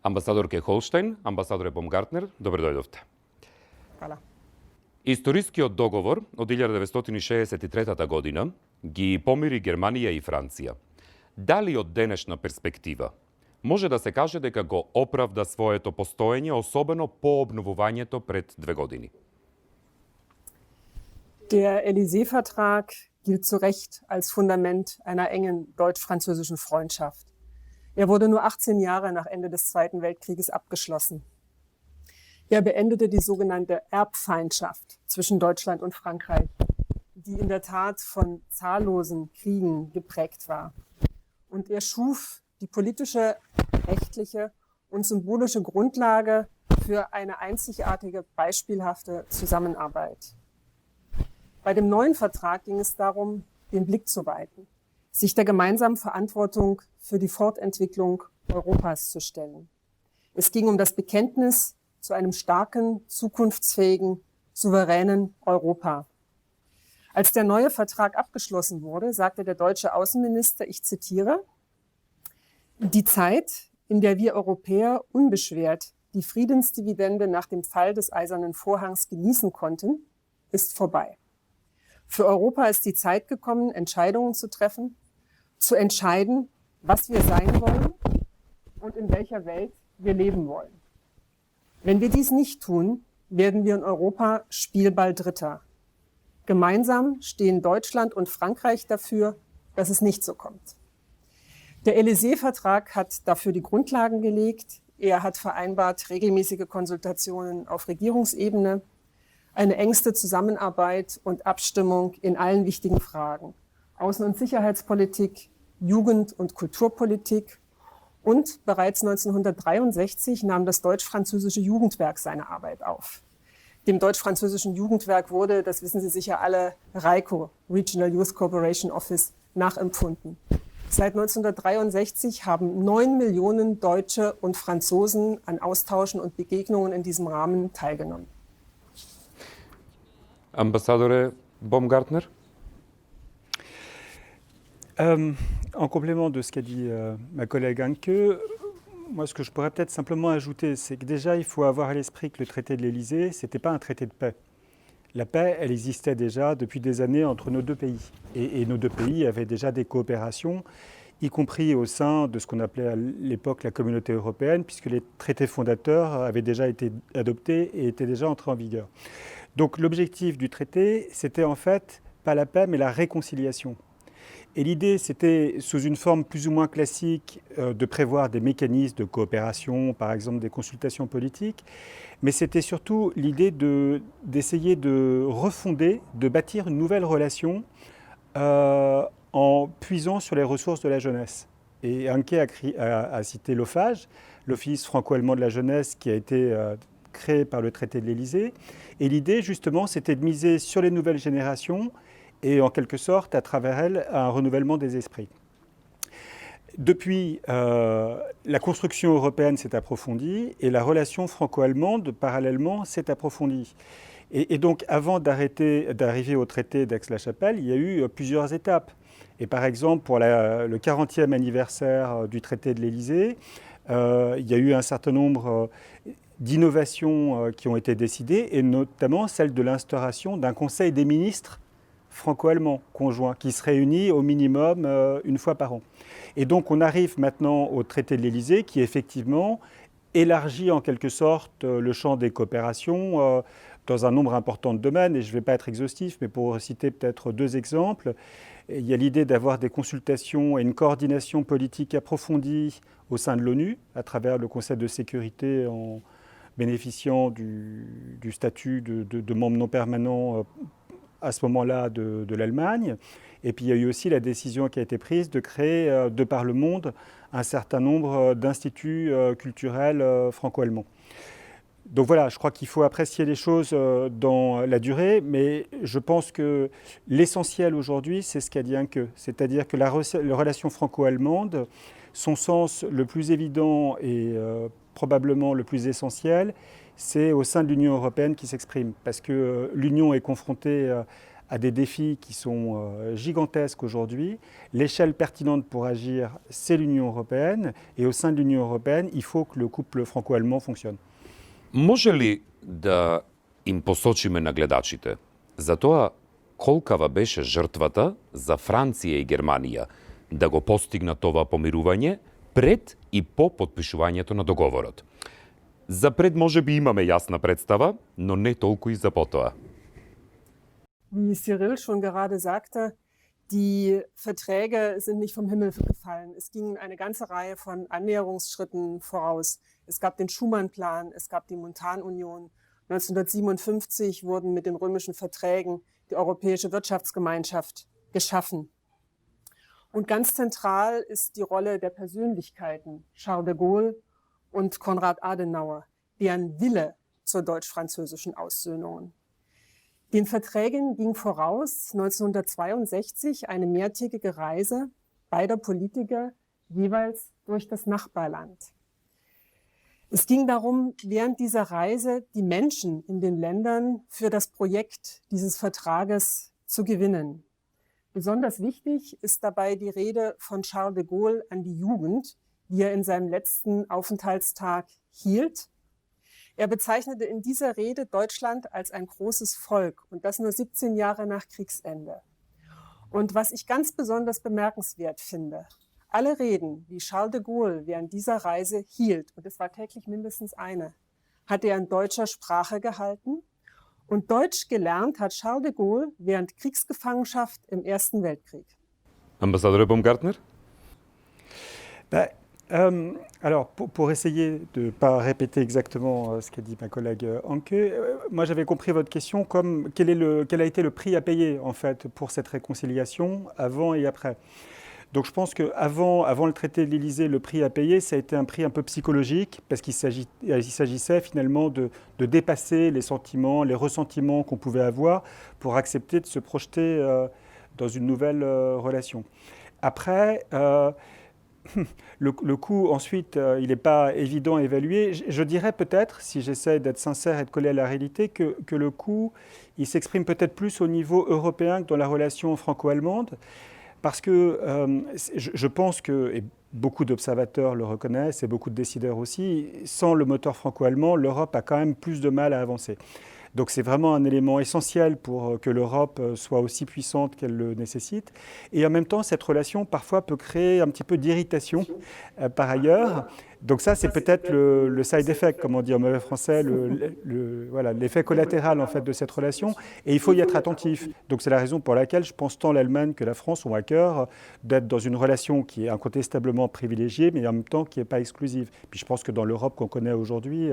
Ambasadorke Holstein, ambasadore Baumgartner, dobrodošli. Hvala. Историскиот договор од 1963 година ги помири Германија и Франција. Дали од денешна перспектива може да се каже дека го оправда своето постоење, особено по обновувањето пред 2 години? Der Élysée-Vertrag gilt zu Recht als Fundament einer engen deutsch-französischen Freundschaft. Er wurde nur 18 Jahre nach Ende des Zweiten Weltkrieges abgeschlossen. Er beendete die sogenannte Erbfeindschaft zwischen Deutschland und Frankreich, die in der Tat von zahllosen Kriegen geprägt war. Und er schuf die politische, rechtliche und symbolische Grundlage für eine einzigartige, beispielhafte Zusammenarbeit. Bei dem neuen Vertrag ging es darum, den Blick zu weiten, sich der gemeinsamen Verantwortung für die Fortentwicklung Europas zu stellen. Es ging um das Bekenntnis zu einem starken, zukunftsfähigen, souveränen Europa. Als der neue Vertrag abgeschlossen wurde, sagte der deutsche Außenminister, ich zitiere, die Zeit, in der wir Europäer unbeschwert die Friedensdividende nach dem Fall des Eisernen Vorhangs genießen konnten, ist vorbei. Für Europa ist die Zeit gekommen, Entscheidungen zu treffen, zu entscheiden, was wir sein wollen und in welcher Welt wir leben wollen. Wenn wir dies nicht tun, werden wir in Europa Spielball Dritter. Gemeinsam stehen Deutschland und Frankreich dafür, dass es nicht so kommt. Der Élysée-Vertrag hat dafür die Grundlagen gelegt. Er hat vereinbart regelmäßige Konsultationen auf Regierungsebene, eine engste Zusammenarbeit und Abstimmung in allen wichtigen Fragen. Außen- und Sicherheitspolitik, Jugend- und Kulturpolitik. Und bereits 1963 nahm das Deutsch-Französische Jugendwerk seine Arbeit auf. Dem Deutsch-Französischen Jugendwerk wurde, das wissen Sie sicher alle, RYCO, Regional Youth Cooperation Office, nachempfunden. Seit 1963 haben 9 Millionen Deutsche und Franzosen an Austauschen und Begegnungen in diesem Rahmen teilgenommen. Ambassadore Baumgartner? En complément de ce qu'a dit ma collègue Anke, moi ce que je pourrais peut-être simplement ajouter, c'est que déjà il faut avoir à l'esprit que le traité de l'Élysée, ce n'était pas un traité de paix. La paix, elle existait déjà depuis des années entre nos deux pays. Et nos deux pays avaient déjà des coopérations, y compris au sein de ce qu'on appelait à l'époque la communauté européenne, puisque les traités fondateurs avaient déjà été adoptés et étaient déjà entrés en vigueur. Donc l'objectif du traité, c'était en fait pas la paix, mais la réconciliation. Et l'idée, c'était, sous une forme plus ou moins classique, de prévoir des mécanismes de coopération, par exemple des consultations politiques, mais c'était surtout l'idée d'essayer de refonder, de bâtir une nouvelle relation en puisant sur les ressources de la jeunesse. Et Anke a cité l'OFAGE, l'Office franco-allemand de la jeunesse, qui a été créé par le traité de l'Élysée. Et l'idée, justement, c'était de miser sur les nouvelles générations et en quelque sorte, à travers elles, un renouvellement des esprits. Depuis, la construction européenne s'est approfondie et la relation franco-allemande, parallèlement, s'est approfondie. Et donc, avant d'arriver au traité d'Aix-la-Chapelle, il y a eu plusieurs étapes. Et par exemple, pour le 40e anniversaire du traité de l'Élysée, il y a eu un certain nombre d'innovations qui ont été décidées, et notamment celle de l'instauration d'un conseil des ministres franco-allemand conjoint qui se réunit au minimum une fois par an. Et donc on arrive maintenant au traité de l'Élysée qui effectivement élargit en quelque sorte le champ des coopérations dans un nombre important de domaines, et je ne vais pas être exhaustif, mais pour citer peut-être 2 exemples, il y a l'idée d'avoir des consultations et une coordination politique approfondie au sein de l'ONU à travers le Conseil de sécurité en bénéficiant du statut de membre non permanent à ce moment-là de l'Allemagne. Et puis il y a eu aussi la décision qui a été prise de créer de par le monde un certain nombre d'instituts culturels franco-allemands. Donc voilà, je crois qu'il faut apprécier les choses dans la durée, mais je pense que l'essentiel aujourd'hui, c'est ce qu'a dit Anke, c'est-à-dire que la relation franco-allemande, son sens le plus évident et probablement le plus essentiel, c'est au sein de l'Union européenne qui s'exprime, parce que l'Union est confrontée à des défis qui sont gigantesques aujourd'hui. L'échelle pertinente pour agir, c'est l'Union européenne. Et au sein de l'Union européenne, il faut que le couple franco-allemand fonctionne. Може ли да им посочиме на гледачите за тоа колкава беше жртвата за Франција и Германија да го постигнат това помирување пред и по подпишувањето на договорот? За пред може би имаме јасна представа, но не толку и за потоа. Wie Cyril schon gerade sagte, die Verträge sind nicht vom Himmel gefallen. Es ging eine ganze Reihe von Annäherungsschritten voraus. Es gab den Schuman-Plan, es gab die Montanunion. 1957 wurden mit den römischen Verträgen die Europäische Wirtschaftsgemeinschaft geschaffen. Und ganz zentral ist die Rolle der Persönlichkeiten, Charles de Gaulle und Konrad Adenauer, deren Wille zur deutsch-französischen Aussöhnung. Den Verträgen ging voraus 1962 eine mehrtägige Reise beider Politiker jeweils durch das Nachbarland. Es ging darum, während dieser Reise die Menschen in den Ländern für das Projekt dieses Vertrages zu gewinnen. Besonders wichtig ist dabei die Rede von Charles de Gaulle an die Jugend, die er in seinem letzten Aufenthaltstag hielt. Er bezeichnete in dieser Rede Deutschland als ein großes Volk und das nur 17 Jahre nach Kriegsende. Und was ich ganz besonders bemerkenswert finde, alle Reden, die Charles de Gaulle während dieser Reise hielt, und es war täglich mindestens eine, hat er in deutscher Sprache gehalten. Und Deutsch gelernt hat Charles de Gaulle während Kriegsgefangenschaft im Ersten Weltkrieg. Ambassadeur Baumgartner? Alors, pour essayer de ne pas répéter exactement ce qu'a dit ma collègue Anke, moi j'avais compris votre question comme quel a été le prix à payer en fait pour cette réconciliation avant et après. Donc je pense qu'avant le traité de l'Élysée, le prix à payer, ça a été un prix un peu psychologique, parce qu'il s'agissait finalement de dépasser les sentiments, les ressentiments qu'on pouvait avoir pour accepter de se projeter dans une nouvelle relation. Après, le coût, ensuite, il n'est pas évident à évaluer. Je dirais peut-être, si j'essaie d'être sincère et de coller à la réalité, que le coût, il s'exprime peut-être plus au niveau européen que dans la relation franco-allemande. Parce que je pense que, et beaucoup d'observateurs le reconnaissent et beaucoup de décideurs aussi, sans le moteur franco-allemand, l'Europe a quand même plus de mal à avancer. Donc c'est vraiment un élément essentiel pour que l'Europe soit aussi puissante qu'elle le nécessite. Et en même temps, cette relation parfois peut créer un petit peu d'irritation par ailleurs. Donc ça, c'est peut-être le side effect, comme on dit en mauvais français, voilà, l'effet collatéral en fait de cette relation. Et il faut y être attentif. Donc c'est la raison pour laquelle je pense tant l'Allemagne que la France ont à cœur d'être dans une relation qui est incontestablement privilégiée, mais en même temps qui n'est pas exclusive. Puis je pense que dans l'Europe qu'on connaît aujourd'hui,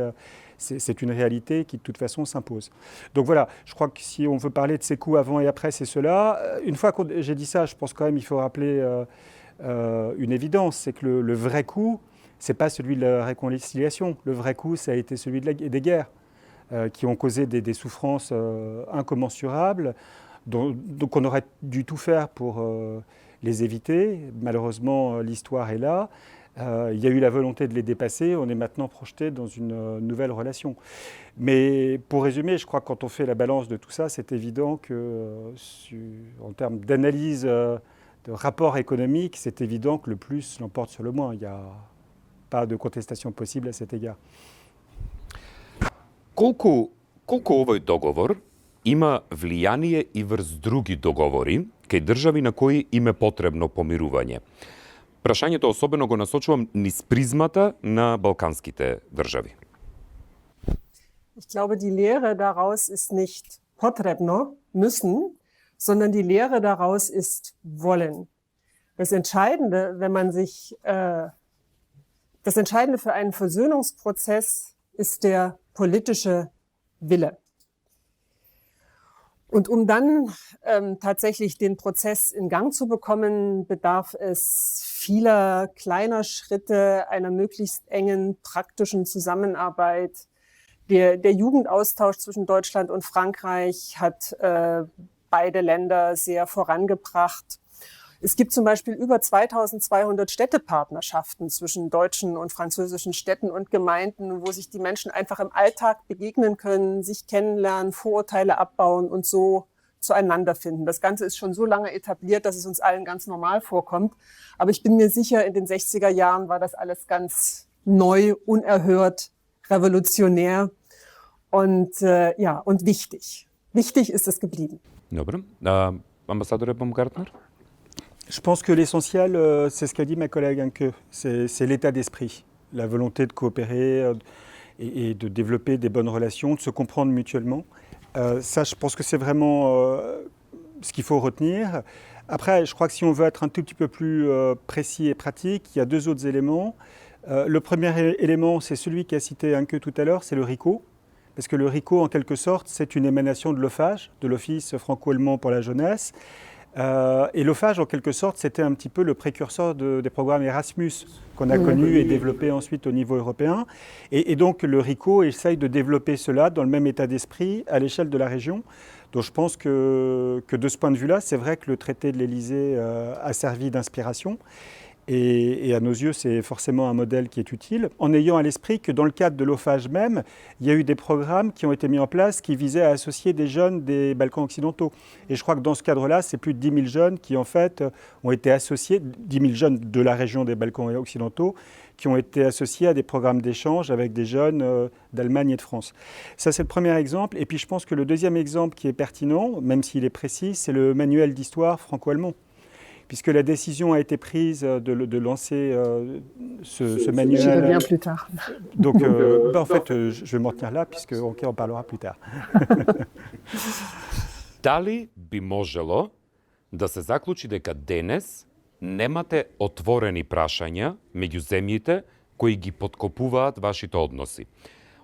c'est une réalité qui de toute façon s'impose. Donc voilà, je crois que si on veut parler de ces coûts avant et après, c'est cela. Une fois que j'ai dit ça, je pense quand même qu'il faut rappeler une évidence, c'est que le vrai coût, ce n'est pas celui de la réconciliation. Le vrai coût, ça a été celui des guerres qui ont causé des souffrances incommensurables, donc on aurait dû tout faire pour les éviter. Malheureusement, l'histoire est là. Il y a eu la volonté de les dépasser. On est maintenant projeté dans une nouvelle relation. Mais pour résumer, je crois que quand on fait la balance de tout ça, c'est évident qu'en termes d'analyse de rapport économique, c'est évident que le plus l'emporte sur le moins. Il y a pas de contestation possible à cet égard. Колку овој договор има влијание и врз други договори кај држави на кои им е потребно помирување? Прашањето особено го насочувам низ призмата на балканските држави. Ich glaube, die Lehre daraus ist nicht potrebno, müssen, sondern die Lehre daraus ist wollen. Das Entscheidende, das Entscheidende für einen Versöhnungsprozess ist der politische Wille. Und um dann tatsächlich den Prozess in Gang zu bekommen, bedarf es vieler kleiner Schritte, einer möglichst engen praktischen Zusammenarbeit. Der Jugendaustausch zwischen Deutschland und Frankreich hat beide Länder sehr vorangebracht. Es gibt zum Beispiel über 2200 Städtepartnerschaften zwischen deutschen und französischen Städten und Gemeinden, wo sich die Menschen einfach im Alltag begegnen können, sich kennenlernen, Vorurteile abbauen und so zueinander finden. Das Ganze ist schon so lange etabliert, dass es uns allen ganz normal vorkommt. Aber ich bin mir sicher, in den 60er Jahren war das alles ganz neu, unerhört, revolutionär und, und wichtig. Wichtig ist es geblieben. Dobro. Ambasadore Baumgartner? Je pense que l'essentiel, c'est ce qu'a dit ma collègue Anke, c'est l'état d'esprit, la volonté de coopérer et de développer des bonnes relations, de se comprendre mutuellement. Ça, je pense que c'est vraiment ce qu'il faut retenir. Après, je crois que si on veut être un tout petit peu plus précis et pratique, il y a deux autres éléments. Le premier élément, c'est celui qu'a cité Anke tout à l'heure, c'est le RICO. Parce que le RICO, en quelque sorte, c'est une émanation de l'OFAGE, de l'Office franco-allemand pour la jeunesse. Et l'OFAGE, en quelque sorte, c'était un petit peu le précurseur des programmes Erasmus qu'on a connus et développés ensuite au niveau européen. Et donc le RICO essaye de développer cela dans le même état d'esprit à l'échelle de la région. Donc je pense que de ce point de vue-là, c'est vrai que le traité de l'Élysée a servi d'inspiration. Et à nos yeux, c'est forcément un modèle qui est utile, en ayant à l'esprit que dans le cadre de l'OFAGE même, il y a eu des programmes qui ont été mis en place qui visaient à associer des jeunes des Balkans occidentaux. Et je crois que dans ce cadre-là, c'est plus de 10 000 jeunes qui en fait ont été associés, 10 000 jeunes de la région des Balkans occidentaux, qui ont été associés à des programmes d'échange avec des jeunes d'Allemagne et de France. Ça, c'est le premier exemple. Et puis je pense que le deuxième exemple qui est pertinent, même s'il est précis, c'est le manuel d'histoire franco-allemand. Puisque la décision a été prise de lancer ce manuel. Je reviens plus tard. Donc, en fait, je vais m'en tenir là, puisque on en parlera plus tard. Дали би можело да се заклучи дека денес немате отворени прашања меѓу земјите кои ги подкопуваат вашите односи?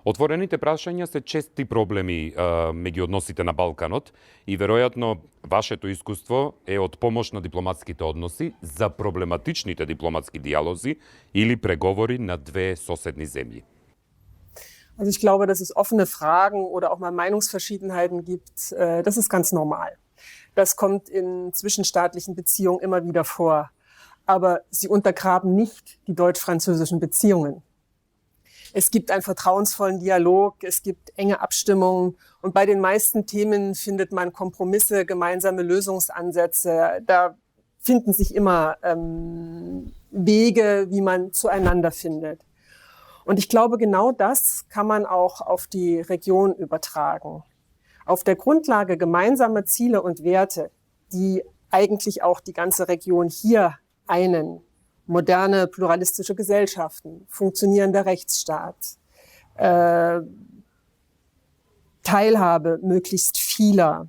Отворените прашања се чести проблеми меѓу односите на Балканот и веројатно вашето искуство е од помош на дипломатските односи за проблематичните дипломатски диалози или преговори на две соседни земји. Also ich glaube, dass es offene Fragen oder auch mal Meinungsverschiedenheiten gibt. Das ist ganz normal. Das kommt in zwischenstaatlichen Beziehungen immer wieder vor. Aber sie untergraben nicht die deutsch-französischen Beziehungen. Es gibt einen vertrauensvollen Dialog, es gibt enge Abstimmungen und bei den meisten Themen findet man Kompromisse, gemeinsame Lösungsansätze. Da finden sich immer Wege, wie man zueinander findet. Und ich glaube, genau das kann man auch auf die Region übertragen. Auf der Grundlage gemeinsamer Ziele und Werte, die eigentlich auch die ganze Region hier einen. Moderne, pluralistische Gesellschaften, funktionierender Rechtsstaat, Teilhabe möglichst vieler,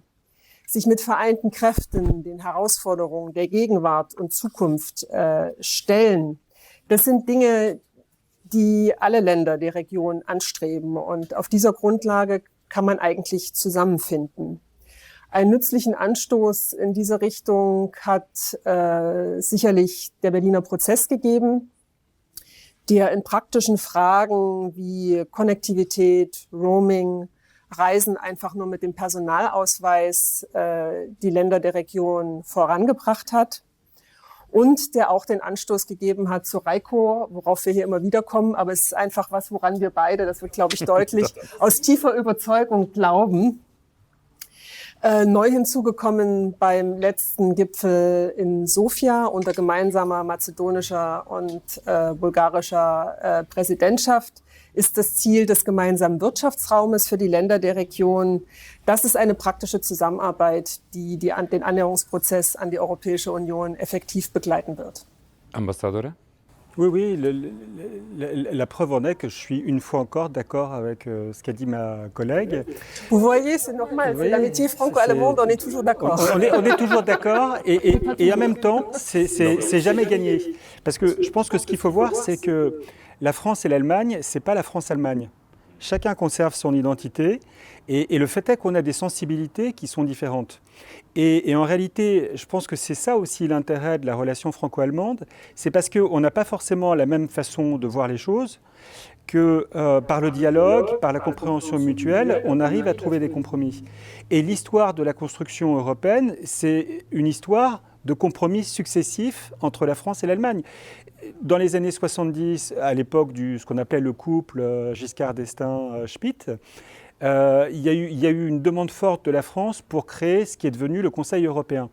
sich mit vereinten Kräften den Herausforderungen der Gegenwart und Zukunft stellen. Das sind Dinge, die alle Länder der Region anstreben. Und auf dieser Grundlage kann man eigentlich zusammenfinden. Einen nützlichen Anstoß in diese Richtung hat sicherlich der Berliner Prozess gegeben, der in praktischen Fragen wie Konnektivität, Roaming, Reisen einfach nur mit dem Personalausweis die Länder der Region vorangebracht hat und der auch den Anstoß gegeben hat zu RICO, worauf wir hier immer wieder kommen. Aber es ist einfach was, woran wir beide, das wird, glaube ich, deutlich, aus tiefer Überzeugung glauben. Neu hinzugekommen beim letzten Gipfel in Sofia unter gemeinsamer mazedonischer und bulgarischer Präsidentschaft ist das Ziel des gemeinsamen Wirtschaftsraumes für die Länder der Region. Das ist eine praktische Zusammenarbeit, die den Annäherungsprozess an die Europäische Union effektiv begleiten wird. Ambassadore? Oui, la preuve en est que je suis une fois encore d'accord avec ce qu'a dit ma collègue. Vous voyez, c'est normal, c'est l'amitié franco-allemande, on est toujours d'accord. On est toujours d'accord et en même temps, c'est jamais gagné. Parce que je pense que ce qu'il faut voir, c'est que la France et l'Allemagne, c'est pas la France-Allemagne. Chacun conserve son identité et le fait est qu'on a des sensibilités qui sont différentes. Et en réalité, je pense que c'est ça aussi l'intérêt de la relation franco-allemande, c'est parce qu'on n'a pas forcément la même façon de voir les choses, que par le dialogue, par la compréhension mutuelle, on arrive à trouver des compromis. Et l'histoire de la construction européenne, c'est une histoire de compromis successifs entre la France et l'Allemagne. Dans les années 70, à l'époque de ce qu'on appelait le couple Giscard d'Estaing-Schmitt, il y a eu une demande forte de la France pour créer ce qui est devenu le Conseil européen,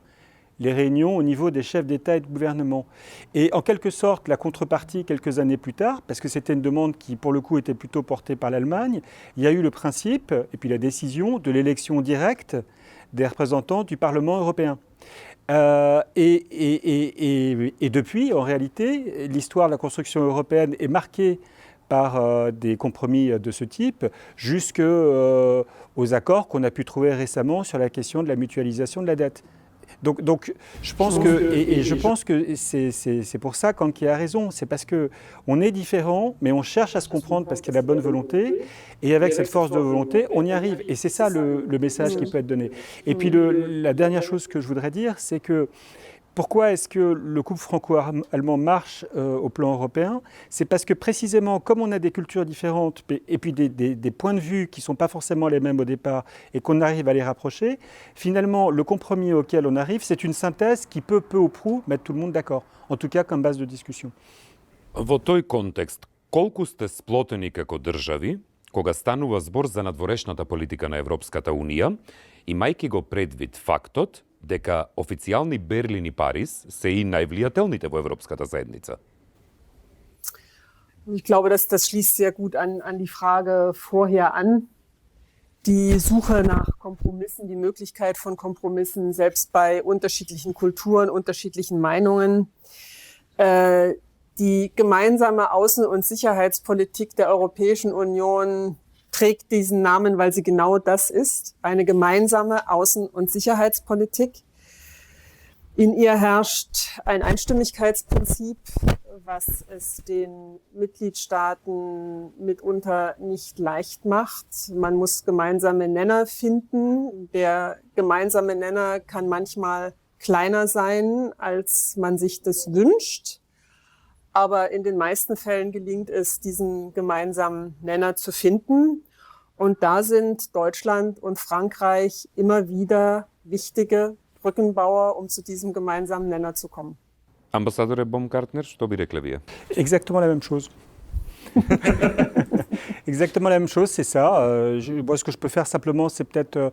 les réunions au niveau des chefs d'État et de gouvernement. Et en quelque sorte, la contrepartie, quelques années plus tard, parce que c'était une demande qui, pour le coup, était plutôt portée par l'Allemagne, il y a eu le principe, et puis la décision de l'élection directe des représentants du Parlement européen. Et depuis, en réalité, l'histoire de la construction européenne est marquée par des compromis de ce type, jusqu'aux accords qu'on a pu trouver récemment sur la question de la mutualisation de la dette. Donc je pense que c'est pour ça qu'Anki a raison, c'est parce qu'on est différent, mais on cherche à se comprendre parce qu'il y a la bonne volonté, et avec cette force de volonté, on y arrive. Et c'est ça le message qui peut être donné. Et puis la dernière chose que je voudrais dire, c'est que pourquoi est-ce que le couple franco-allemand marche au plan européen? C'est parce que précisément, comme on a des cultures différentes et puis des points de vue qui ne sont pas forcément les mêmes au départ et qu'on arrive à les rapprocher, finalement, le compromis auquel on arrive, c'est une synthèse qui peut, peu ou prou, mettre tout le monde d'accord. En tout cas, comme base de discussion. Во тој контекст, колку сте сплотени како држави, кога станува збор за надворешната политика на Европската Унија, имајќи го предвид фактот дека официјални Берлин и Париз се и највлијателните во Европската заедница? Ich glaube, das schließt sehr gut an die Frage vorher an. Die Suche nach Kompromissen, die Möglichkeit von Kompromissen, selbst bei unterschiedlichen Kulturen, unterschiedlichen Meinungen. Die gemeinsame Außen- und Sicherheitspolitik der Europäischen Union trägt diesen Namen, weil sie genau das ist, eine gemeinsame Außen- und Sicherheitspolitik. In ihr herrscht ein Einstimmigkeitsprinzip, was es den Mitgliedstaaten mitunter nicht leicht macht. Man muss gemeinsame Nenner finden. Der gemeinsame Nenner kann manchmal kleiner sein, als man sich das wünscht. Aber in den meisten Fällen gelingt es, diesen gemeinsamen Nenner zu finden. Und da sind Deutschland und Frankreich immer wieder wichtige Brückenbauer, um zu diesem gemeinsamen Nenner zu kommen. Амбасадоре Баумгартнер, што би рекле вие? Exactement la même chose. Exactement la même chose, c'est ça. Moi, ce que je peux faire simplement, c'est peut-être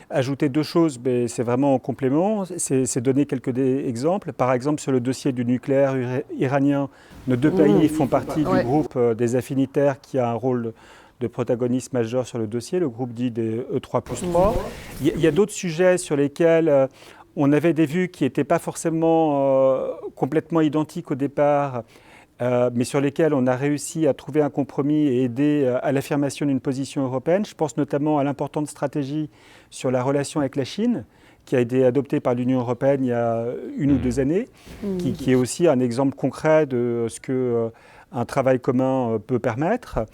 ajouter deux choses, mais c'est vraiment en complément. C'est donner quelques exemples. Par exemple, sur le dossier du nucléaire iranien, nos deux pays font partie du groupe des affinitaires qui a un rôle de protagonisme majeur sur le dossier, le groupe dit des E3+3. Il y a d'autres sujets sur lesquels on avait des vues qui n'étaient pas forcément complètement identiques au départ, mais sur lesquels on a réussi à trouver un compromis et aider à l'affirmation d'une position européenne. Je pense notamment à l'importante stratégie sur la relation avec la Chine, qui a été adoptée par l'Union européenne il y a 1 ou 2 années, qui est aussi un exemple concret de ce qu'un travail commun peut permettre.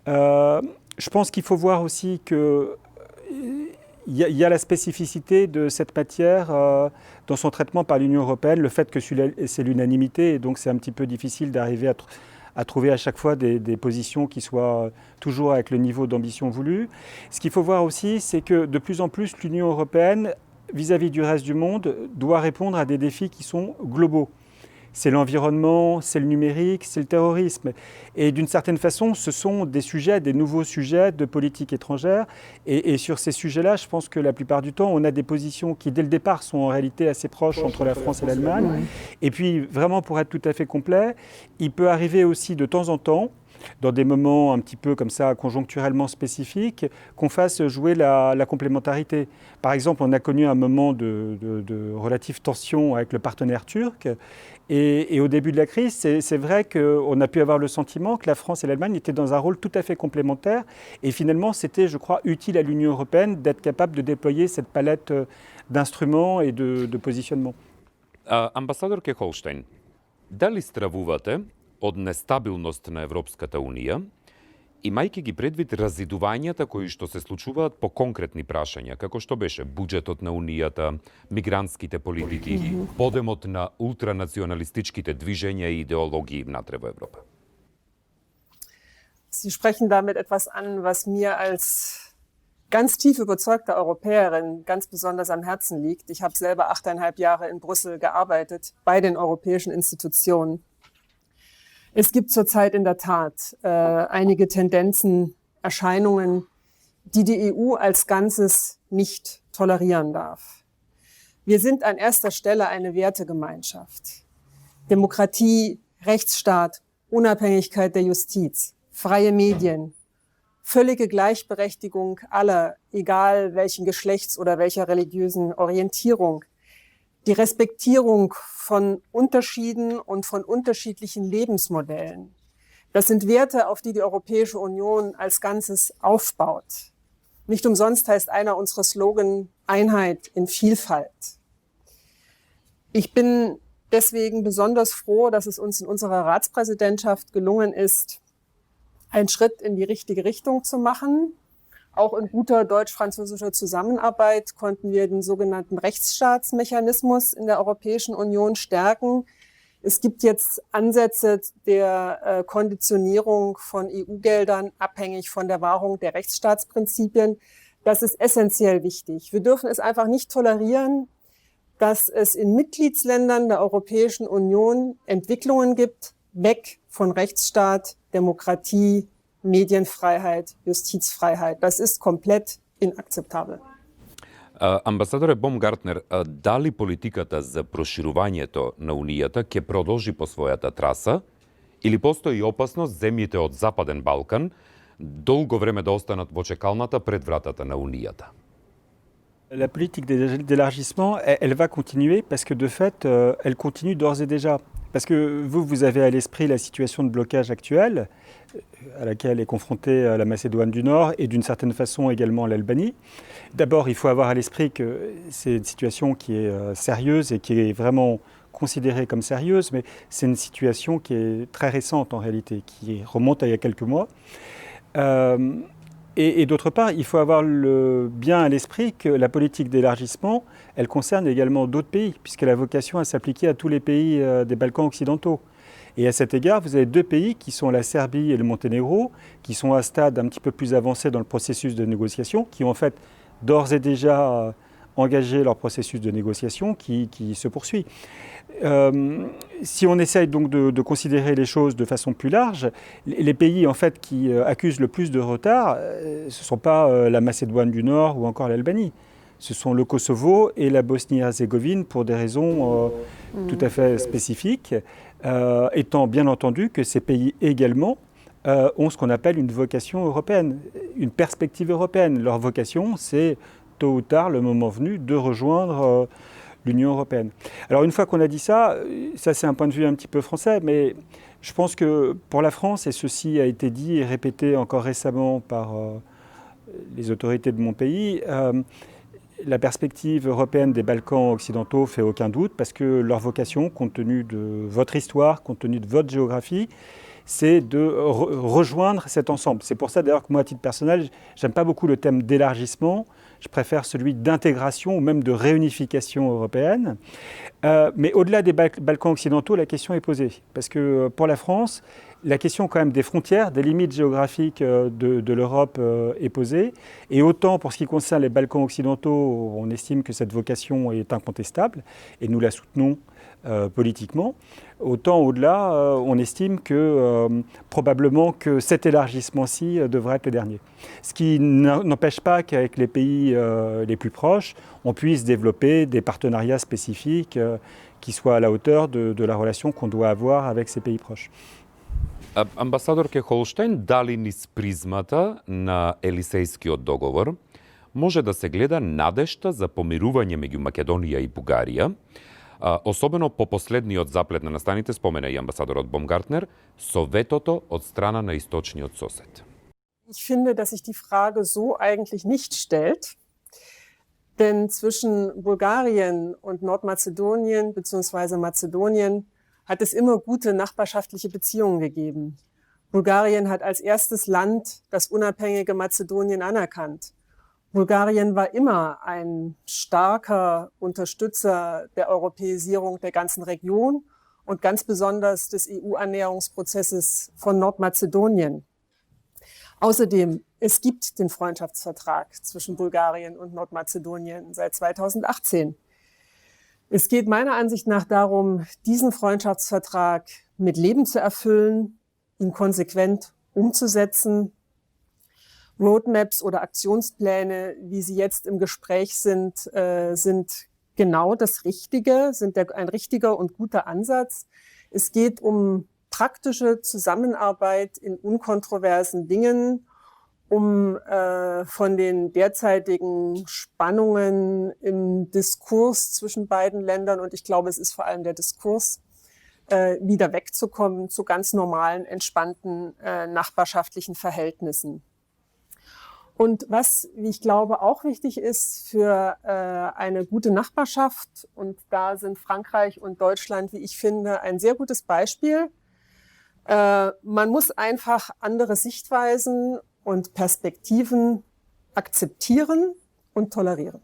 Je pense qu'il faut voir aussi qu'il y a la spécificité de cette matière dans son traitement par l'Union européenne, le fait que c'est l'unanimité, et donc c'est un petit peu difficile d'arriver à trouver à chaque fois des positions qui soient toujours avec le niveau d'ambition voulu. Ce qu'il faut voir aussi, c'est que de plus en plus, l'Union européenne, vis-à-vis du reste du monde, doit répondre à des défis qui sont globaux. C'est l'environnement, c'est le numérique, c'est le terrorisme. Et d'une certaine façon, ce sont des sujets, des nouveaux sujets de politique étrangère. Et sur ces sujets-là, je pense que la plupart du temps, on a des positions qui, dès le départ, sont en réalité assez proches entre la France et l'Allemagne. Et puis, vraiment, pour être tout à fait complet, il peut arriver aussi de temps en temps, dans des moments un petit peu comme ça, conjoncturellement spécifiques, qu'on fasse jouer la complémentarité. Par exemple, on a connu un moment de relative tension avec le partenaire turc. Et au début de la crise, c'est vrai qu'on a pu avoir le sentiment que la France et l'Allemagne étaient dans un rôle tout à fait complémentaire. Et finalement, c'était, je crois, utile à l'Union européenne d'être capable de déployer cette palette d'instruments et de positionnement. Амбасадор Кехолштейн, дали стравувате од нестабилност на Европската Унија, имајќи ги предвид разидувањата кои што се случуваат по конкретни прашања, како што беше буџетот на Унијата, мигрантските политики, подемот на ултранационалистичките движења и идеологии внатре во Европа? Sie sprechen damit etwas an, was mir als ganz tief überzeugte Europäerin ganz besonders am Herzen liegt. Ich habe selber 8,5 Jahre in Brüssel gearbeitet, bei den europäischen Institutionen. Es gibt zurzeit in der Tat einige Tendenzen, Erscheinungen, die EU als Ganzes nicht tolerieren darf. Wir sind an erster Stelle eine Wertegemeinschaft. Demokratie, Rechtsstaat, Unabhängigkeit der Justiz, freie Medien, völlige Gleichberechtigung aller, egal welchen Geschlechts- oder welcher religiösen Orientierung, die Respektierung von Unterschieden und von unterschiedlichen Lebensmodellen. Das sind Werte, auf die die Europäische Union als Ganzes aufbaut. Nicht umsonst heißt einer unserer Slogan Einheit in Vielfalt. Ich bin deswegen besonders froh, dass es uns in unserer Ratspräsidentschaft gelungen ist, einen Schritt in die richtige Richtung zu machen. Auch in guter deutsch-französischer Zusammenarbeit konnten wir den sogenannten Rechtsstaatsmechanismus in der Europäischen Union stärken. Es gibt jetzt Ansätze der Konditionierung von EU-Geldern abhängig von der Wahrung der Rechtsstaatsprinzipien. Das ist essentiell wichtig. Wir dürfen es einfach nicht tolerieren, dass es in Mitgliedsländern der Europäischen Union Entwicklungen gibt, weg von Rechtsstaat, Demokratie, Medienfreiheit, Justizfreiheit. Das ist komplет inakceptabel. Амбасадоре Бомгартнер, дали политиката за проширувањето на Унијата ќе продолжи по својата траса или постои опасност земјите од Западен Балкан долго време да останат во чекалната пред вратата на Унијата? La politique d'élargissement, elle va continuer parce que de fait, elle continue d'ores et déjà. Parce que vous avez à l'esprit la situation de blocage actuelle à laquelle est confrontée la Macédoine du Nord et d'une certaine façon également l'Albanie. D'abord, il faut avoir à l'esprit que c'est une situation qui est sérieuse et qui est vraiment considérée comme sérieuse, mais c'est une situation qui est très récente en réalité, qui remonte à il y a quelques mois. Et d'autre part, il faut avoir bien à l'esprit que la politique d'élargissement, elle concerne également d'autres pays, puisqu'elle a vocation à s'appliquer à tous les pays des Balkans occidentaux. Et à cet égard, vous avez deux pays qui sont la Serbie et le Monténégro, qui sont à un stade un petit peu plus avancé dans le processus de négociation, qui ont en fait d'ores et déjà engagé leur processus de négociation qui se poursuit. Si on essaye donc de considérer les choses de façon plus large, les pays en fait qui accusent le plus de retard, ce ne sont pas la Macédoine du Nord ou encore l'Albanie. Ce sont le Kosovo et la Bosnie-Herzégovine pour des raisons tout à fait spécifiques, étant bien entendu que ces pays également ont ce qu'on appelle une vocation européenne, une perspective européenne. Leur vocation, c'est tôt ou tard, le moment venu, de rejoindre l'Union européenne. Alors une fois qu'on a dit ça c'est un point de vue un petit peu français, mais je pense que pour la France, et ceci a été dit et répété encore récemment par les autorités de mon pays, la perspective européenne des Balkans occidentaux fait aucun doute parce que leur vocation, compte tenu de votre histoire, compte tenu de votre géographie, c'est de rejoindre cet ensemble. C'est pour ça d'ailleurs que moi, à titre personnel, j'aime pas beaucoup le thème d'élargissement. Je préfère celui d'intégration ou même de réunification européenne. Mais au-delà des Balkans occidentaux, la question est posée. Parce que pour la France, la question quand même des frontières, des limites géographiques de l'Europe est posée. Et autant pour ce qui concerne les Balkans occidentaux, on estime que cette vocation est incontestable et nous la soutenons politiquement. Autant au-delà, on estime que probablement que cet élargissement-ci devrait être le dernier. Ce qui n'empêche pas qu'avec les pays les plus proches, on puisse développer des partenariats spécifiques qui soient à la hauteur de la relation qu'on doit avoir avec ces pays proches. Амбасадорке Холштайн, дали низ призмата на Елисејскиот договор може да се гледа надежта за помирување меѓу Македонија и Бугарија, особено по последниот заплет на настаните, спомена и амбасадорот Бомгартнер, со ветото од страна на источниот сосед. Ich finde, dass sich die Frage so eigentlich nicht stellt, denn zwischen Bulgarien und Nordmazedonien bzw. Mazedonien hat es immer gute nachbarschaftliche Beziehungen gegeben. Bulgarien hat als erstes Land das unabhängige Mazedonien anerkannt. Bulgarien war immer ein starker Unterstützer der Europäisierung der ganzen Region und ganz besonders des EU-Annäherungsprozesses von Nordmazedonien. Außerdem, es gibt den Freundschaftsvertrag zwischen Bulgarien und Nordmazedonien seit 2018. Es geht meiner Ansicht nach darum, diesen Freundschaftsvertrag mit Leben zu erfüllen, ihn konsequent umzusetzen. Roadmaps oder Aktionspläne, wie sie jetzt im Gespräch sind, sind genau das Richtige, sind ein richtiger und guter Ansatz. Es geht um praktische Zusammenarbeit in unkontroversen Dingen, um von den derzeitigen Spannungen im Diskurs zwischen beiden Ländern, und ich glaube, es ist vor allem der Diskurs, wieder wegzukommen zu ganz normalen, entspannten nachbarschaftlichen Verhältnissen. Und was, wie ich glaube, auch wichtig ist für eine gute Nachbarschaft, und da sind Frankreich und Deutschland, wie ich finde, ein sehr gutes Beispiel. Man muss einfach andere Sichtweisen und Perspektiven akceptieren und tolerieren.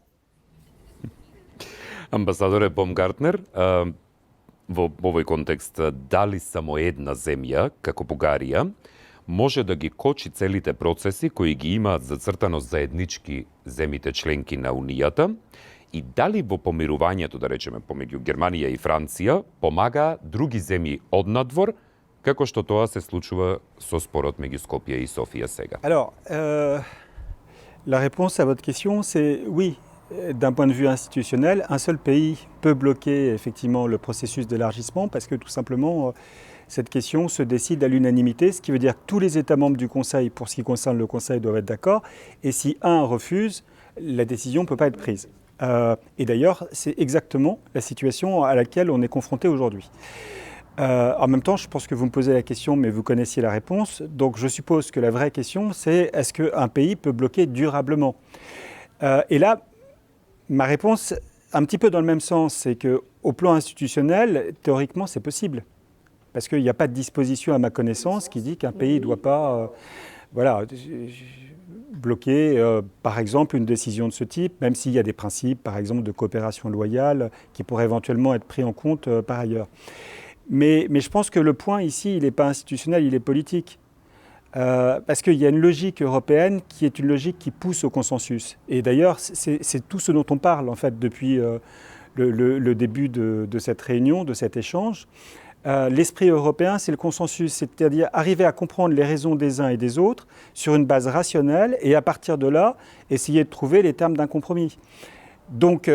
Амбасадоре Бомгартнер, во овој контекст, дали само една земја, како Бугарија, може да ги кочи целите процеси кои ги имаат зацртано заеднички земите членки на Унијата, и дали во помирувањето, да речеме, помеѓу Германија и Франција, помага други земји однадвор, како што тоа се случува со спорот меѓу Скопје и Софија сега? Alors, la réponse à votre question, c'est oui. D'un point de vue institutionnel, un seul pays peut bloquer effectivement le processus d'élargissement parce que tout simplement, cette question se décide à l'unanimité, ce qui veut dire que tous les États membres du Conseil, pour ce qui concerne le Conseil, doivent être d'accord. Et si un refuse, la décision ne peut pas être prise. Et d'ailleurs, c'est exactement la situation à laquelle on est confronté aujourd'hui. En même temps, je pense que vous me posez la question, mais vous connaissiez la réponse. Donc je suppose que la vraie question, c'est est-ce qu'un pays peut bloquer durablement ? Et là, ma réponse, un petit peu dans le même sens, c'est qu'au plan institutionnel, théoriquement, c'est possible. Parce qu'il n'y a pas de disposition à ma connaissance qui dit qu'un pays ne doit pas bloquer, par exemple, une décision de ce type, même s'il y a des principes, par exemple, de coopération loyale, qui pourraient éventuellement être pris en compte par ailleurs. Mais je pense que le point ici, il n'est pas institutionnel, il est politique. Parce qu'il y a une logique européenne qui est une logique qui pousse au consensus. Et d'ailleurs, c'est tout ce dont on parle en fait depuis le début de cette réunion, de cet échange. L'esprit européen, c'est le consensus, c'est-à-dire arriver à comprendre les raisons des uns et des autres sur une base rationnelle et à partir de là, essayer de trouver les termes d'un compromis. Donc,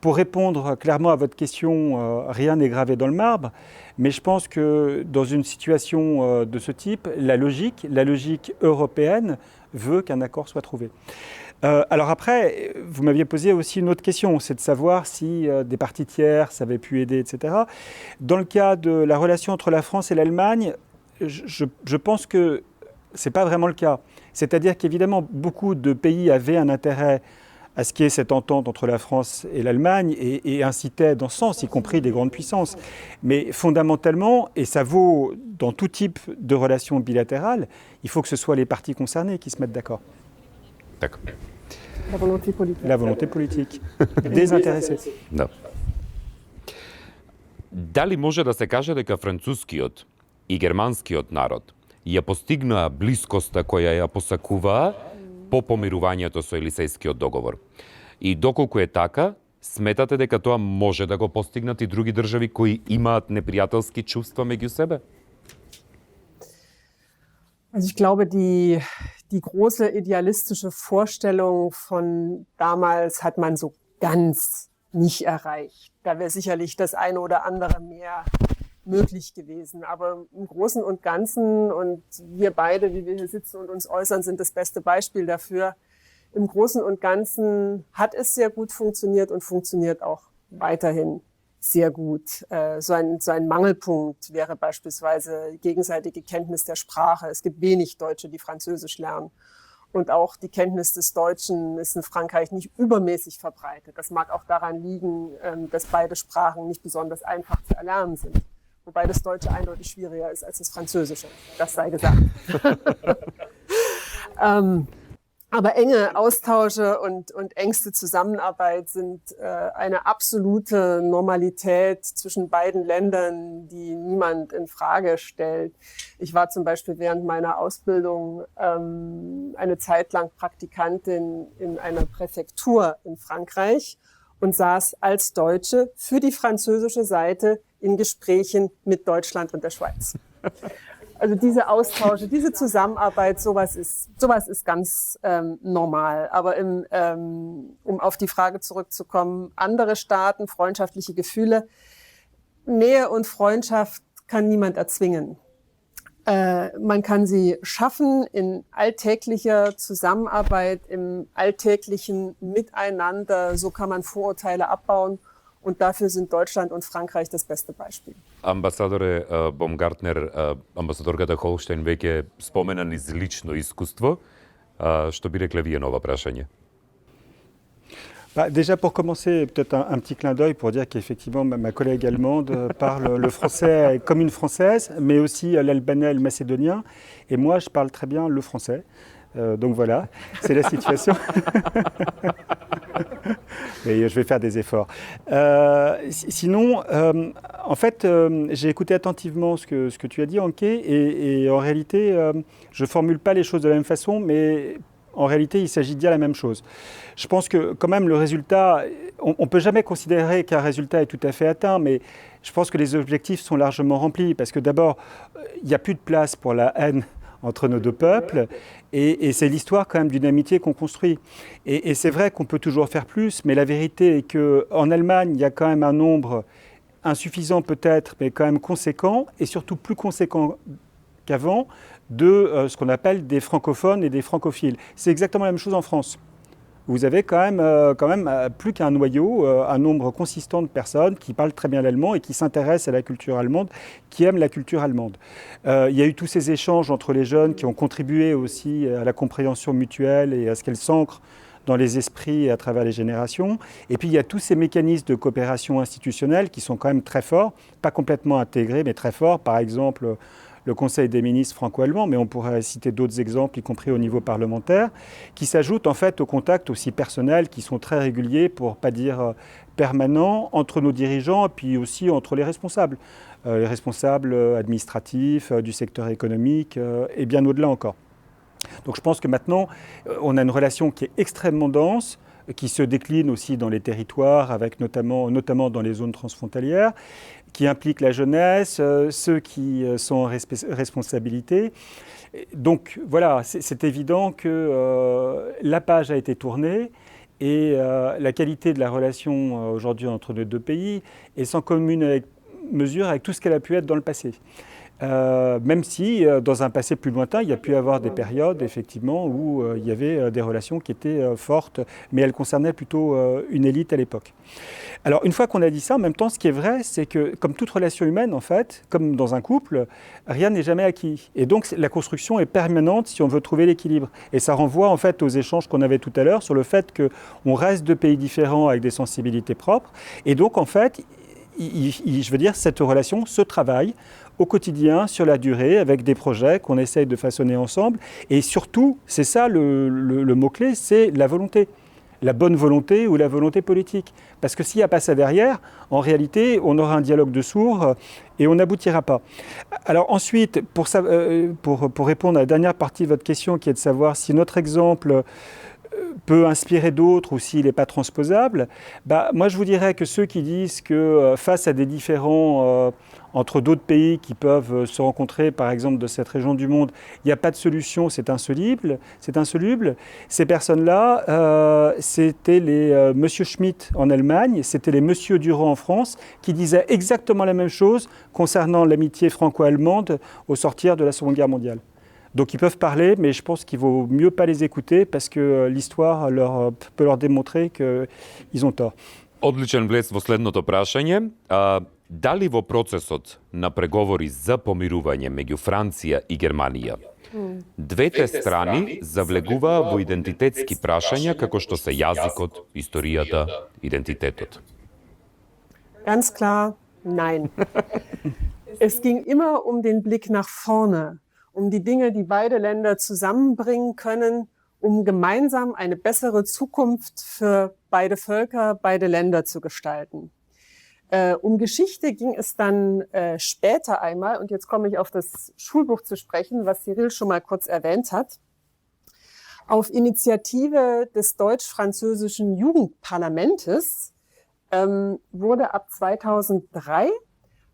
pour répondre clairement à votre question, rien n'est gravé dans le marbre, mais je pense que dans une situation de ce type, la logique européenne veut qu'un accord soit trouvé. Alors après, vous m'aviez posé aussi une autre question, c'est de savoir si des parties tiers avaient pu aider, etc. Dans le cas de la relation entre la France et l'Allemagne, je pense que ce n'est pas vraiment le cas. C'est-à-dire qu'évidemment, beaucoup de pays avaient un intérêt à ce qu'il y ait cette entente entre la France et l'Allemagne et incitait dans ce sens, y compris des grandes puissances. Mais fondamentalement, et ça vaut dans tout type de relations bilatérales, il faut que ce soit les parties concernées qui se mettent d'accord. D'accord. La volonté politique. La volonté politique. Désintéressée. Да. Дали може да се каже дека францускиот и германскиот народ ја постигнаа блискоста која ја посакуваа по помирувањето со Елисејскиот договор? И доколку е така, сметате дека тоа може да го постигнат и други држави кои имаат непријателски чувства меѓу себе? Also ich glaube, die große idealistische Vorstellung von damals hat man so ganz nicht erreicht. Da wäre sicherlich das eine oder andere mehr möglich gewesen. Aber im Großen und Ganzen, und wir beide, wie wir hier sitzen und uns äußern, sind das beste Beispiel dafür. Im Großen und Ganzen hat es sehr gut funktioniert und funktioniert auch weiterhin sehr gut. So ein Mangelpunkt wäre beispielsweise gegenseitige Kenntnis der Sprache. Es gibt wenig Deutsche, die Französisch lernen. Und auch die Kenntnis des Deutschen ist in Frankreich nicht übermäßig verbreitet. Das mag auch daran liegen, dass beide Sprachen nicht besonders einfach zu erlernen sind. Wobei das Deutsche eindeutig schwieriger ist als das Französische. Das sei gesagt. Aber enge Austausche und engste Zusammenarbeit sind eine absolute Normalität zwischen beiden Ländern, die niemand in Frage stellt. Ich war zum Beispiel während meiner Ausbildung eine Zeit lang Praktikantin in einer Präfektur in Frankreich und saß als Deutsche für die französische Seite in Gesprächen mit Deutschland und der Schweiz. Also diese Austausche, diese Zusammenarbeit, sowas ist ganz normal. Aber um auf die Frage zurückzukommen, andere Staaten, freundschaftliche Gefühle, Nähe und Freundschaft kann niemand erzwingen. Man kann sie schaffen in alltäglicher Zusammenarbeit, im alltäglichen Miteinander. So kann man Vorurteile abbauen. Und dafür sind Deutschland und Frankreich das beste Beispiel. Амбасадоре Бомгартнер, амбасадорката Холштайн веќе спомена низ лично искуство. Што би рекле вие на ова прашање? Déjà pour commencer, peut-être un petit clin d'œil pour dire qu'effectivement ma collègue allemande parle le français comme une française, mais aussi l'albanais et le macédonien. Et moi, je parle très bien le français. Donc voilà, c'est la situation. Mais je vais faire des efforts. Sinon, en fait, j'ai écouté attentivement ce que tu as dit, Anke, et en réalité, je ne formule pas les choses de la même façon, mais en réalité, il s'agit de dire la même chose. Je pense que quand même le résultat, on ne peut jamais considérer qu'un résultat est tout à fait atteint, mais je pense que les objectifs sont largement remplis, parce que d'abord, il n'y a plus de place pour la haine entre nos deux peuples, et c'est l'histoire quand même d'une amitié qu'on construit. Et c'est vrai qu'on peut toujours faire plus, mais la vérité est qu'en Allemagne, il y a quand même un nombre insuffisant peut-être, mais quand même conséquent, et surtout plus conséquent qu'avant, de ce qu'on appelle des francophones et des francophiles. C'est exactement la même chose en France. Vous avez quand même plus qu'un noyau, un nombre consistant de personnes qui parlent très bien l'allemand et qui s'intéressent à la culture allemande, qui aiment la culture allemande. Il y a eu tous ces échanges entre les jeunes qui ont contribué aussi à la compréhension mutuelle et à ce qu'elle s'ancre dans les esprits et à travers les générations. Et puis il y a tous ces mécanismes de coopération institutionnelle qui sont quand même très forts, pas complètement intégrés, mais très forts. Par exemple, le Conseil des ministres franco-allemand, mais on pourrait citer d'autres exemples, y compris au niveau parlementaire, qui s'ajoutent en fait aux contacts aussi personnels qui sont très réguliers, pour ne pas dire permanents, entre nos dirigeants et puis aussi entre les responsables administratifs, du secteur économique et bien au-delà encore. Donc je pense que maintenant, on a une relation qui est extrêmement dense, qui se décline aussi dans les territoires, avec notamment dans les zones transfrontalières, qui implique la jeunesse, ceux qui sont en responsabilité. Donc voilà, c'est évident que la page a été tournée et la qualité de la relation aujourd'hui entre les deux pays est sans commune mesure avec tout ce qu'elle a pu être dans le passé. Même si, dans un passé plus lointain, il y a pu y avoir des périodes, effectivement, où il y avait des relations qui étaient fortes, mais elles concernaient plutôt une élite à l'époque. Alors, une fois qu'on a dit ça, en même temps, ce qui est vrai, c'est que, comme toute relation humaine, en fait, comme dans un couple, rien n'est jamais acquis. Et donc, la construction est permanente si on veut trouver l'équilibre. Et ça renvoie, en fait, aux échanges qu'on avait tout à l'heure sur le fait qu'on reste deux pays différents avec des sensibilités propres. Et donc, en fait, je veux dire, cette relation se travaille au quotidien, sur la durée, avec des projets qu'on essaye de façonner ensemble. Et surtout, c'est ça le mot-clé, c'est la volonté. La bonne volonté ou la volonté politique. Parce que s'il n'y a pas ça derrière, en réalité, on aura un dialogue de sourds et on n'aboutira pas. Alors ensuite, pour répondre à la dernière partie de votre question, qui est de savoir si notre exemple peut inspirer d'autres ou s'il n'est pas transposable, moi je vous dirais que ceux qui disent que face à des différends entre d'autres pays qui peuvent se rencontrer, par exemple de cette région du monde, il n'y a pas de solution, c'est insoluble. Ces personnes-là, c'était les Monsieur Schmitt en Allemagne, c'était les Monsieur Durand en France, qui disaient exactement la même chose concernant l'amitié franco-allemande au sortir de la Seconde Guerre mondiale. Donc ils peuvent parler, mais je pense qu'il vaut mieux pas les écouter parce que l'histoire peut leur démontrer qu'ils ont tort. Одличен влез во следното прашање. Дали во процесот на преговори за помирување меѓу Франција и Германија, двете страни завлегуваа во идентитетски прашања како што се јазикот, историјата, идентитетот? Ganz klar, nein. Es ging immer um den Blick nach vorne, um die Dinge, die beide Länder zusammenbringen können, um gemeinsam eine bessere Zukunft für beide Völker, beide Länder zu gestalten. Um Geschichte ging es dann später einmal, und jetzt komme ich auf das Schulbuch zu sprechen, was Cyril schon mal kurz erwähnt hat. Auf Initiative des deutsch-französischen Jugendparlamentes wurde ab 2003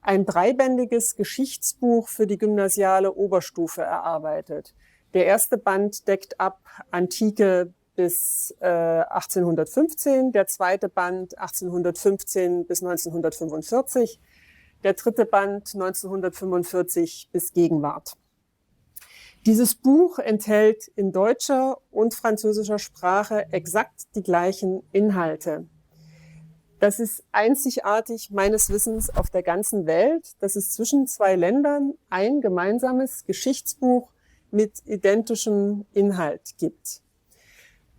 ein 3-bändiges Geschichtsbuch für die gymnasiale Oberstufe erarbeitet. Der erste Band deckt ab Antike bis 1815, der zweite Band 1815 bis 1945, der dritte Band 1945 bis Gegenwart. Dieses Buch enthält in deutscher und französischer Sprache exakt die gleichen Inhalte. Das ist einzigartig meines Wissens auf der ganzen Welt, dass es zwischen 2 Ländern ein gemeinsames Geschichtsbuch mit identischem Inhalt gibt.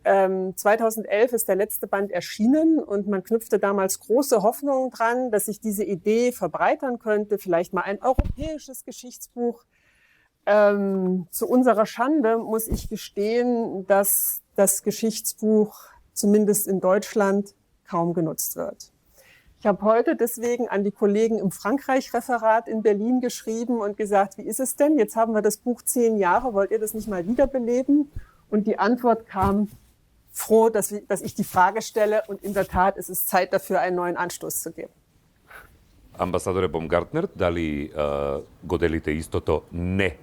2011 ist der letzte Band erschienen und man knüpfte damals große Hoffnungen dran, dass sich diese Idee verbreitern könnte, vielleicht mal ein europäisches Geschichtsbuch. Zu unserer Schande muss ich gestehen, dass das Geschichtsbuch zumindest in Deutschland kaum genutzt wird. Ich habe heute deswegen an die Kollegen im Frankreich-Referat in Berlin geschrieben und gesagt, wie ist es denn? Jetzt haben wir das Buch 10 Jahre, wollt ihr das nicht mal wiederbeleben? Und die Antwort kam, froh, dass ich die Frage stelle und in der Tat ist es Zeit dafür, einen neuen Anstoß zu geben. Амбасадоре Бомгартнер, дали го делите истото не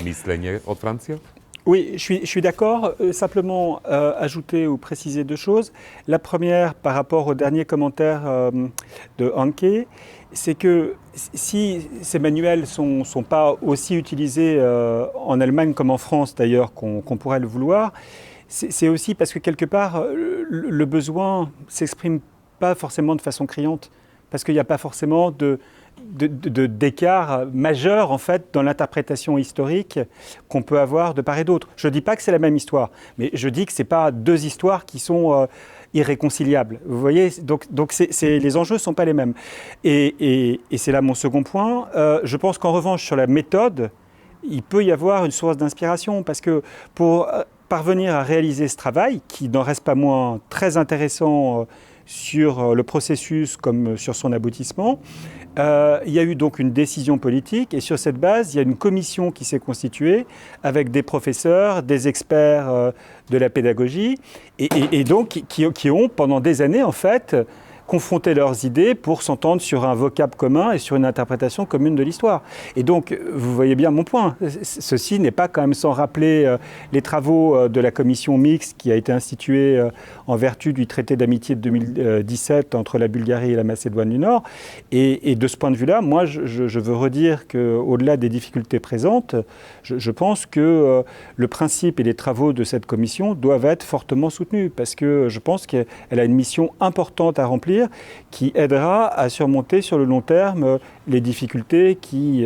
мисленje od Франция? Oui, je suis d'accord. Simplement ajouter ou préciser 2 choses. La première, par rapport au dernier commentaire de Anke, c'est que si ces manuels ne sont pas aussi utilisés en Allemagne comme en France d'ailleurs qu'on pourrait le vouloir, c'est aussi parce que quelque part le besoin ne s'exprime pas forcément de façon criante, parce qu'il n'y a pas forcément d'écart majeur en fait dans l'interprétation historique qu'on peut avoir de part et d'autre. Je ne dis pas que c'est la même histoire, mais je dis que ce n'est pas 2 histoires qui sont irréconciliables. Vous voyez, donc les enjeux ne sont pas les mêmes. Et c'est là mon second point. Je pense qu'en revanche, sur la méthode, il peut y avoir une source d'inspiration, parce que pour parvenir à réaliser ce travail, qui n'en reste pas moins très intéressant sur le processus comme sur son aboutissement, il y a eu donc une décision politique, et sur cette base, il y a une commission qui s'est constituée avec des professeurs, des experts de la pédagogie, et donc qui ont pendant des années en fait confronter leurs idées pour s'entendre sur un vocable commun et sur une interprétation commune de l'histoire. Et donc, vous voyez bien mon point. Ceci n'est pas quand même sans rappeler les travaux de la commission mixte qui a été instituée en vertu du traité d'amitié de 2017 entre la Bulgarie et la Macédoine du Nord. Et de ce point de vue-là, moi, je veux redire qu'au-delà des difficultés présentes, je pense que le principe et les travaux de cette commission doivent être fortement soutenus, parce que je pense qu'elle a une mission importante à remplir qui aidera à surmonter sur le long terme les difficultés qui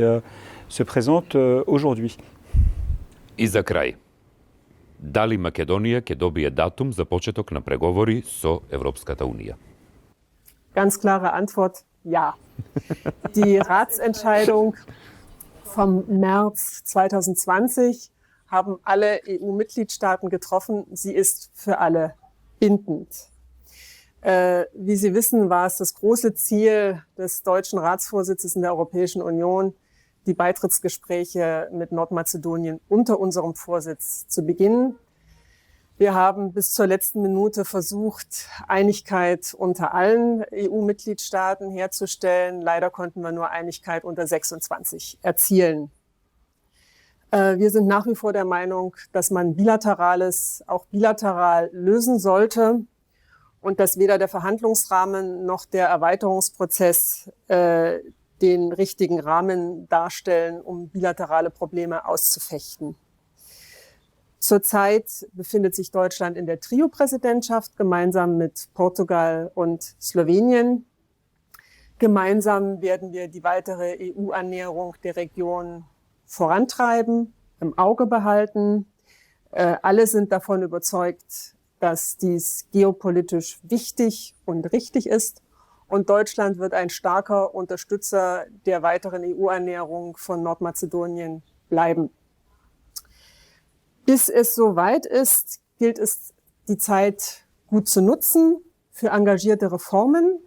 se présentent aujourd'hui. И за крај, дали Македонија ќе добие датум за почеток на преговори со Европската Унија? Ganz klare Antwort, ja. Die Ratsentscheidung vom März 2020 haben alle EU-Mitgliedstaaten getroffen. Sie ist für alle bindend. Wie Sie wissen, war es das große Ziel des deutschen Ratsvorsitzes in der Europäischen Union, die Beitrittsgespräche mit Nordmazedonien unter unserem Vorsitz zu beginnen. Wir haben bis zur letzten Minute versucht, Einigkeit unter allen EU-Mitgliedstaaten herzustellen. Leider konnten wir nur Einigkeit unter 26 erzielen. Wir sind nach wie vor der Meinung, dass man Bilaterales auch bilateral lösen sollte und dass weder der Verhandlungsrahmen noch der Erweiterungsprozess den richtigen Rahmen darstellen, um bilaterale Probleme auszufechten. Zurzeit befindet sich Deutschland in der Trio-Präsidentschaft gemeinsam mit Portugal und Slowenien. Gemeinsam werden wir die weitere EU-Annäherung der Region vorantreiben, im Auge behalten. Alle sind davon überzeugt, dass dies geopolitisch wichtig und richtig ist. Und Deutschland wird ein starker Unterstützer der weiteren EU-Annäherung von Nordmazedonien bleiben. Bis es soweit ist, gilt es, die Zeit gut zu nutzen für engagierte Reformen,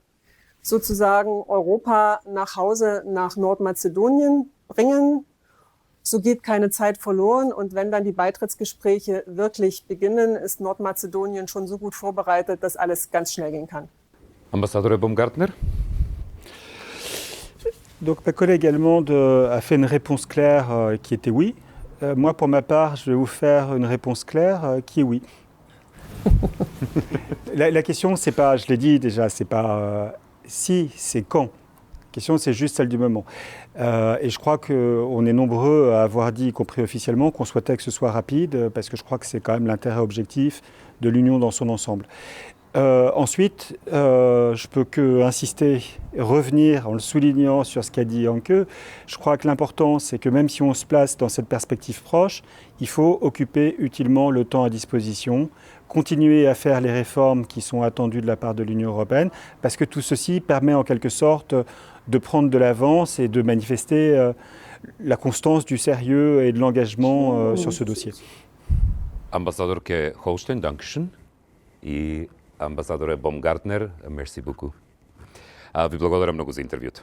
sozusagen Europa nach Hause nach Nordmazedonien bringen. So geht keine Zeit verloren, und wenn dann die Beitrittsgespräche wirklich beginnen, ist Nordmazedonien schon so gut vorbereitet, dass alles ganz schnell gehen kann. Амбасадоре Бомгартнер? Donc ma collègue allemande a fait une réponse claire qui était oui. Moi, pour ma part, je vais vous faire une réponse claire qui est oui. La question, c'est pas, je l'ai dit déjà, c'est pas si, c'est quand. La question, c'est juste celle du moment. Et je crois qu'on est nombreux à avoir dit, y compris officiellement, qu'on souhaitait que ce soit rapide, parce que je crois que c'est quand même l'intérêt objectif de l'Union dans son ensemble. Ensuite, je peux que insister, revenir en le soulignant sur ce qu'a dit Anke. Je crois que l'important, c'est que même si on se place dans cette perspective proche, il faut occuper utilement le temps à disposition, continuer à faire les réformes qui sont attendues de la part de l'Union européenne, parce que tout ceci permet en quelque sorte de prendre de l'avance et de manifester la constance du sérieux et de l'engagement sur ce dossier. Ambasadorke Holstein, Dankeschön. И амбасадоре Baumgartner, merci beaucoup. Ви благодаря много за интервюто.